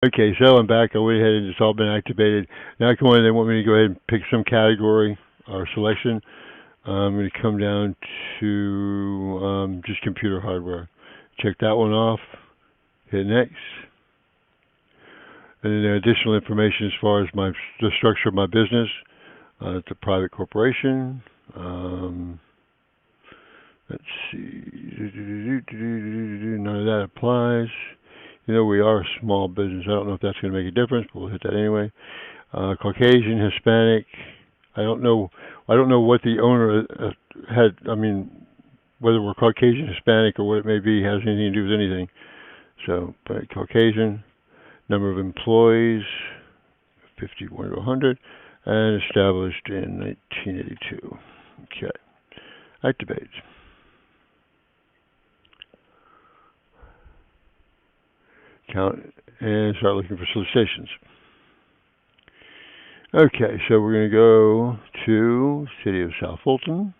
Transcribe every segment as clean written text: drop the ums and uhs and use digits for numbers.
Okay, so I'm back. I went ahead and it's all been activated. Now I come in. They want me to go ahead and pick some category or selection. I'm going to come down to just computer hardware. Check that one off. Hit next. And then additional information as far as the structure of my business. It's a private corporation. Let's see. None of that applies. You know, we are a small business. I don't know if that's going to make a difference, but we'll hit that anyway. Caucasian, Hispanic. I don't know. I don't know what the owner had. I mean, whether we're Caucasian, Hispanic, or what it may be, has anything to do with anything. So, but Caucasian. Number of employees, 51 to 100, and established in 1982. Okay. Activate. Count and start looking for solicitations. Okay, so we're going to go to City of South Fulton.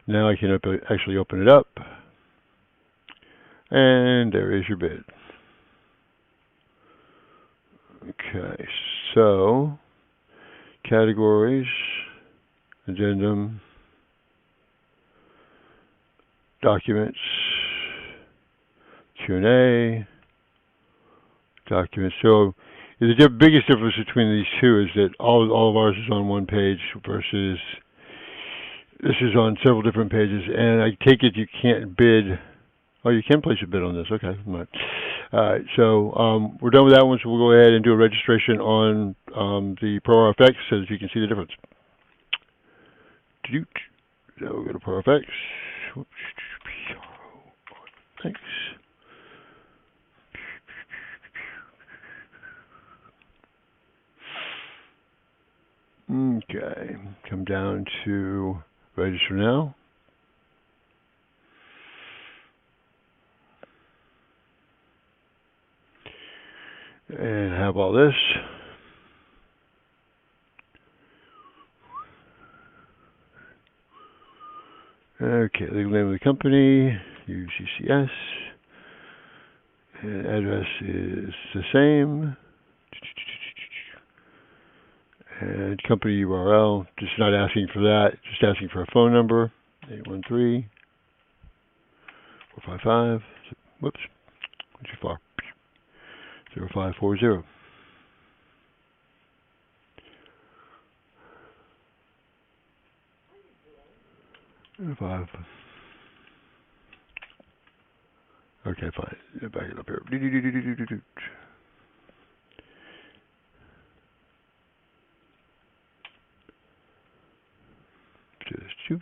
Now I can actually open it up. And there is your bid. Okay, so categories, addendum, documents, Q&A, documents. So the biggest difference between these two is that all of ours is on one page versus this is on several different pages. And I take it you can't bid. Oh, you can place a bid on this. Okay. All right. So we're done with that one. So we'll go ahead and do a registration on the ProRFX so that you can see the difference. So we'll go to ProRFX. Thanks. Okay. Come down to register now. And have all this. Okay, legal name of the company, UCCS. And address is the same. And company URL, just not asking for that, just asking for a phone number, 813-455, whoops, went too far, 0540. Five. Okay, fine. Back it up here. Just shoot.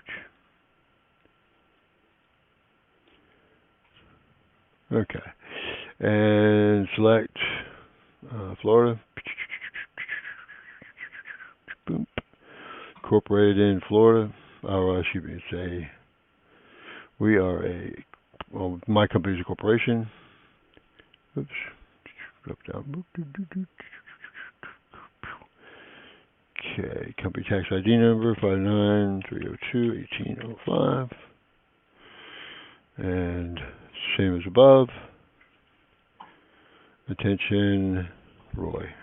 Okay. And select Florida. Boom. Incorporated in Florida. Or excuse me, my company's a corporation. Oops. Up, down. Okay, company tax ID number 59302-1805. And same as above. Attention, Roy.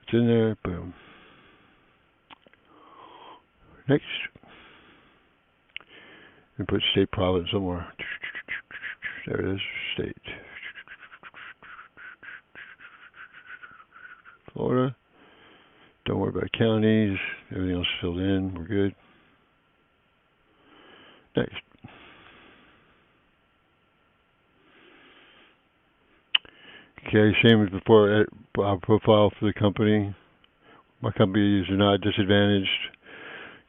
It's in there, boom. Next. And put state province somewhere. There it is, state. Florida. Don't worry about counties. Everything else is filled in. We're good. Next. Okay, same as before. Our profile for the company. My companies are not disadvantaged.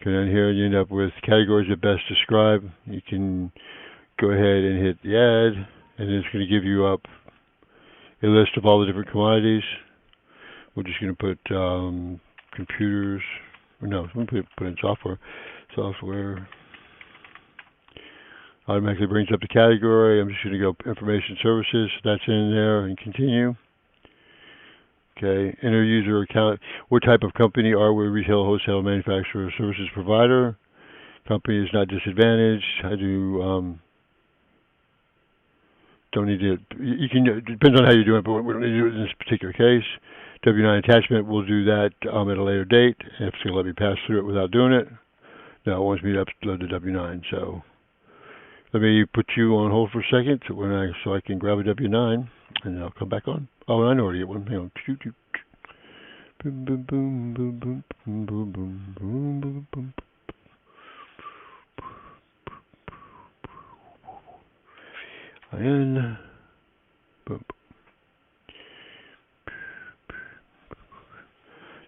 Go down here and you end up with categories that best describe. You can go ahead and hit the add, and it's going to give you up a list of all the different commodities. We're just going to put computers. No, we're going to put in software. Software automatically brings up the category. I'm just going to go information services. That's in there and continue. Okay, enter user account. What type of company are we? Retail, wholesale, manufacturer, services provider. Company is not disadvantaged. I do don't need to. You can. It depends on how you do it, but we don't need to do it in this particular case. W-9 attachment, we'll do that at a later date. If it's going to let me pass through it without doing it, no, it wants me to upload the W-9. So let me put you on hold for a second so I can grab a W-9 and I'll come back on. Oh, I know where to get one. Hang on. Boom, boom, boom, boom, boom, boom, boom, boom, boom, boom, boom. And boom.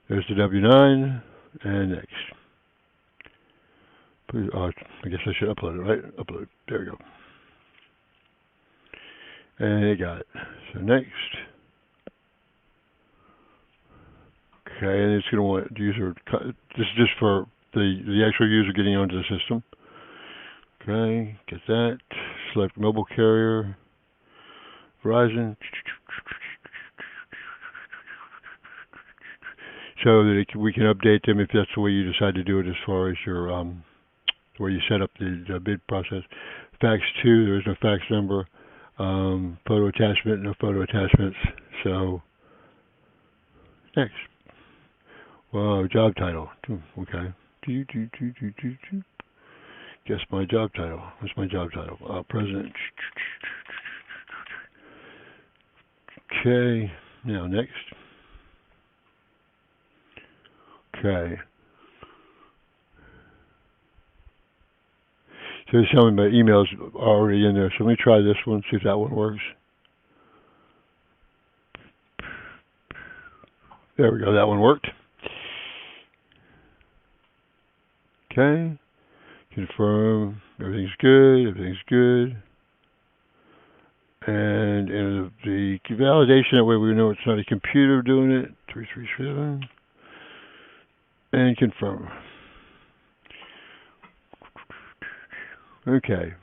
There's the W-9 and next. I guess I should upload it, right? Upload. There we go. And it got it. So next. Okay, and it's going to want the user. This is just for the actual user getting onto the system. Okay, get that. Select mobile carrier. Verizon. So that we can update them if that's the way you decide to do it as far as your where you set up the bid process. Fax 2, there is no fax number. Photo attachment, no photo attachments. So next. Wow, job title. Okay. Guess my job title. What's my job title? President. Okay. Now next. Okay. So it's telling me my email's already in there. So let me try this one, see if that one works. There we go, that one worked. Okay. Confirm, everything's good. And in the validation, that way we know it's not a computer doing it. 337. And confirm. Okay.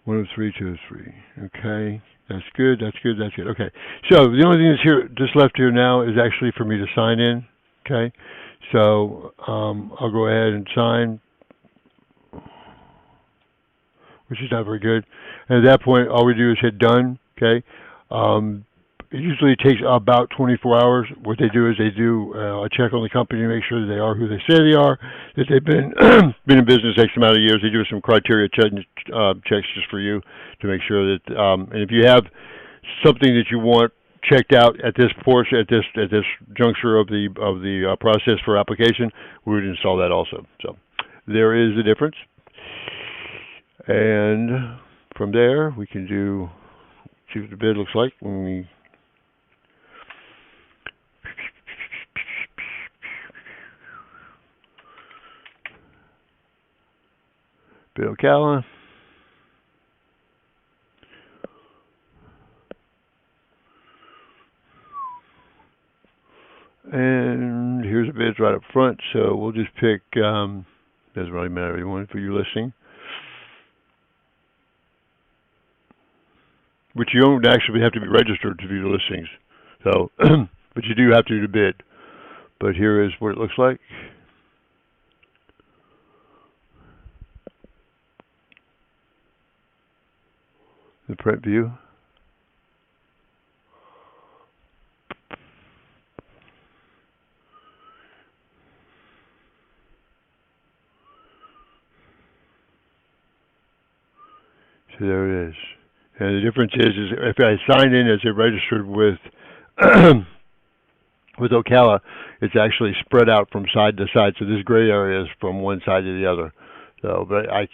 103, 203. Okay. That's good. Okay. So the only thing that's here, just left here now, is actually for me to sign in. Okay. So I'll go ahead and sign, which is not very good. And at that point, all we do is hit done. Okay. It usually takes about 24 hours. What they do is they do a check on the company to make sure that they are who they say they are, that they've been been in business X amount of years. They do some criteria checks just for you to make sure that. And if you have something that you want checked out at this portion, at this juncture of the process for application, we would install that also. So there is a difference, and from there we can see what the bid looks like when we. Bid Ocala. And here's a bid right up front, so we'll just pick, doesn't really matter, anyone for your listing. Which you don't actually have to be registered to view the listings. So, but you do have to do the bid. But here is what it looks like. The print view. So there it is. And the difference is if I sign in as a registered with with Ocala, it's actually spread out from side to side. So this gray area is from one side to the other. So, but I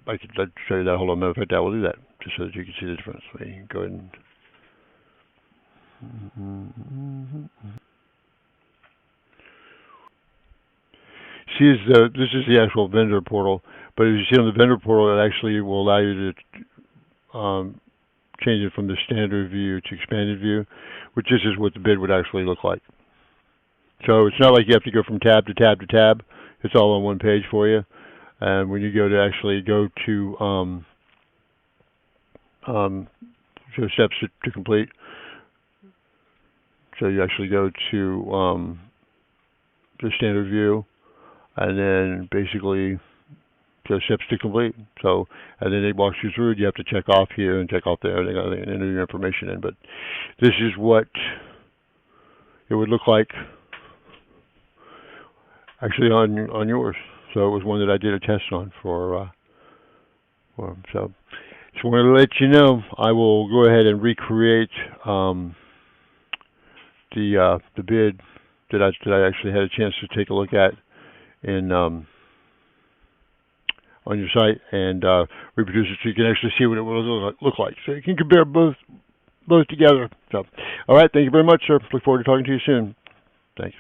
could show you that. Hold on, matter of fact, I will do that just so that you can see the difference. Let me go ahead and. This is the actual vendor portal, but as you see on the vendor portal, it actually will allow you to change it from the standard view to expanded view, which this is what the bid would actually look like. So it's not like you have to go from tab to tab to tab. It's all on one page for you. And when you go to actually go to show steps to complete, so you actually go to the standard view, and then basically steps to complete. So, and then it walks you through. You have to check off here and check off there, and enter your information in. But this is what it would look like actually on yours. So it was one that I did a test on for so just wanted to let you know. I will go ahead and recreate the bid that I actually had a chance to take a look at in on your site and reproduce it so you can actually see what it will look like. So you can compare both together. So, all right, thank you very much, sir. Look forward to talking to you soon. Thanks.